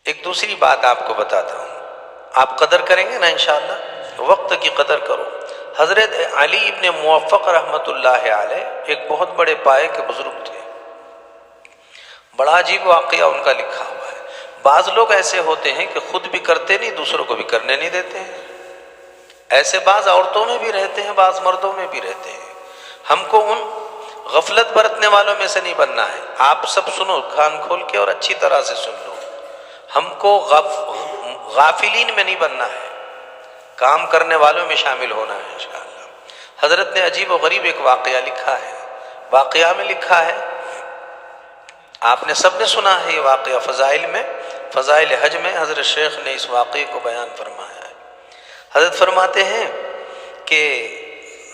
ایک دوسری بات آپ کو بتاتا ہوں، آپ قدر کریں گے نا انشاءاللہ، وقت کی قدر کرو۔ حضرت علی ابن موفق رحمۃ اللہ علیہ ایک بہت بڑے پائے کے بزرگ تھے، بڑا عجیب واقعہ ان کا لکھا ہوا ہے۔ بعض لوگ ایسے ہوتے ہیں کہ خود بھی کرتے نہیں، دوسروں کو بھی کرنے نہیں دیتے ہیں، ایسے بعض عورتوں میں بھی رہتے ہیں، بعض مردوں میں بھی رہتے ہیں۔ ہم کو ان غفلت برتنے والوں میں سے نہیں بننا ہے۔ آپ سب سنو کان کھول کے اور اچھی طرح سے سن لو، ہم کو غافلین میں نہیں بننا ہے، کام کرنے والوں میں شامل ہونا ہے انشاءاللہ۔ حضرت نے عجیب و غریب ایک واقعہ لکھا ہے، واقعہ میں لکھا ہے، آپ نے سب نے سنا ہے یہ واقعہ، فضائل میں، فضائل حج میں حضرت شیخ نے اس واقعے کو بیان فرمایا ہے۔ حضرت فرماتے ہیں کہ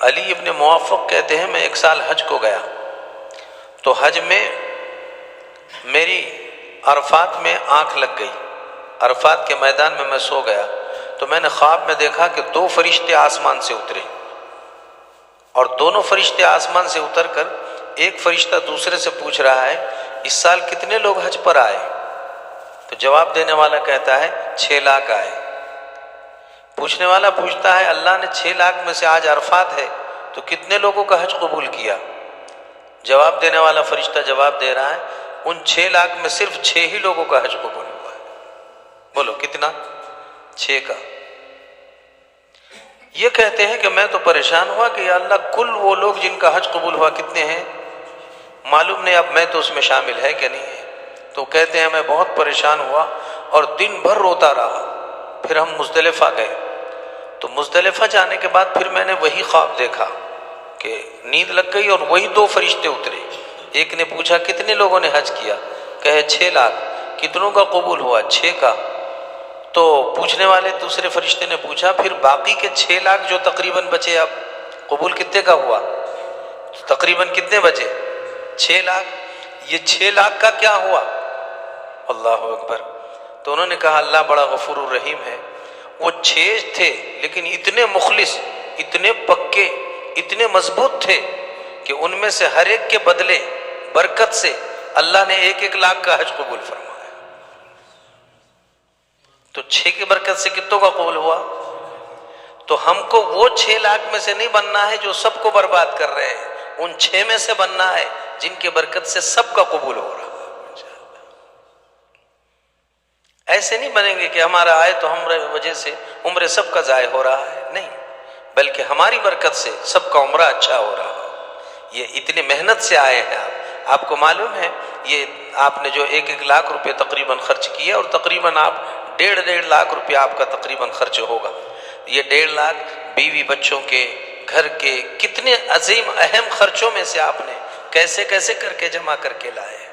علی ابن موفق کہتے ہیں میں ایک سال حج کو گیا تو حج میں میری عرفات میں آنکھ لگ گئی، عرفات کے میدان میں سو گیا تو میں نے خواب میں دیکھا کہ 2 فرشتے آسمان سے اترے، اور دونوں فرشتے آسمان سے اتر کر ایک فرشتہ دوسرے سے پوچھ رہا ہے اس سال کتنے لوگ حج پر آئے؟ تو جواب دینے والا کہتا ہے 6 لاکھ آئے۔ پوچھنے والا پوچھتا ہے اللہ نے 6 لاکھ میں سے آج عرفات ہے تو کتنے لوگوں کا حج قبول کیا؟ جواب دینے والا فرشتہ جواب دے رہا ہے ان 6 لاکھ میں صرف 6 ہی لوگوں کا حج قبول ہوا ہے۔ بولو کتنا؟ 6 کا۔ یہ کہتے ہیں کہ میں تو پریشان ہوا کہ یا اللہ کل وہ لوگ جن کا حج قبول ہوا کتنے ہیں؟ معلوم نہیں اب میں تو اس میں شامل ہے کہ نہیں ہے۔ تو کہتے ہیں میں بہت پریشان ہوا اور دن بھر روتا رہا، پھر ہم مزدلفہ گئے تو مزدلفہ جانے کے بعد پھر میں نے وہی خواب دیکھا کہ نیند لگ گئی اور وہی 2 فرشتے اترے، ایک نے پوچھا کتنے لوگوں نے حج کیا؟ کہے 6 لاکھ۔ کتنوں کا قبول ہوا؟ 6 کا۔ تو پوچھنے والے دوسرے فرشتے نے پوچھا پھر باقی کے 6 لاکھ جو تقریباً بچے اب قبول کتنے کا ہوا؟ تقریباً کتنے بچے؟ 6 لاکھ۔ یہ 6 لاکھ کا کیا ہوا؟ اللہ اکبر۔ تو انہوں نے کہا اللہ بڑا غفور الرحیم ہے، وہ 6 تھے لیکن اتنے مخلص، اتنے پکے، اتنے مضبوط تھے کہ ان میں سے ہر ایک کے بدلے برکت سے اللہ نے 1-1 لاکھ کا حج قبول فرمایا۔ تو 6 کی برکت سے کتنوں کا قبول ہوا؟ تو ہم کو وہ 6 لاکھ میں سے نہیں بننا ہے جو سب کو برباد کر رہے ہیں، ان 6 میں سے بننا ہے جن کی برکت سے سب کا قبول ہو رہا ہے۔ ایسے نہیں بنیں گے کہ ہمارا آئے تو ہمارے وجہ سے عمر سب کا ضائع ہو رہا ہے، نہیں، بلکہ ہماری برکت سے سب کا عمرہ اچھا ہو رہا ہے۔ یہ اتنی محنت سے آئے ہیں آپ کو معلوم ہے، یہ آپ نے جو 1-1 لاکھ روپے تقریباً خرچ کیا اور تقریباً آپ 1.5 لاکھ روپے آپ کا تقریباً خرچ ہوگا۔ یہ 1.5 لاکھ بیوی بچوں کے، گھر کے کتنے عظیم اہم خرچوں میں سے آپ نے کیسے کیسے کر کے جمع کر کے لائے ہیں،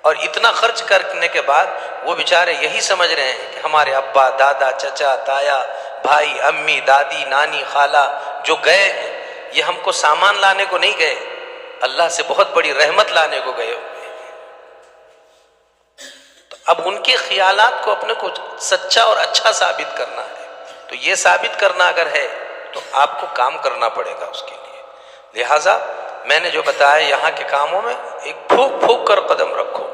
اور اتنا خرچ کرنے کے بعد وہ بیچارے یہی سمجھ رہے ہیں کہ ہمارے ابا، دادا، چچا، تایا، بھائی، امی، دادی، نانی، خالہ جو گئے ہیں یہ ہم کو سامان لانے کو نہیں گئے، اللہ سے بہت بڑی رحمت لانے کو گئے ہوئے ہیں۔ تو اب ان کے خیالات کو اپنے کو سچا اور اچھا ثابت کرنا ہے، تو یہ ثابت کرنا اگر ہے تو آپ کو کام کرنا پڑے گا اس کے لیے۔ لہٰذا میں نے جو بتایا یہاں کے کاموں میں ایک پھونک پھونک کر قدم رکھو،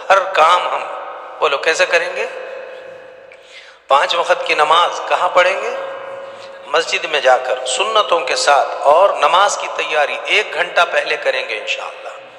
ہر کام ہم بولو کیسے کریں گے؟ 5 وقت کی نماز کہاں پڑھیں گے؟ مسجد میں جا کر سنتوں کے ساتھ، اور نماز کی تیاری 1 گھنٹہ پہلے کریں گے انشاءاللہ۔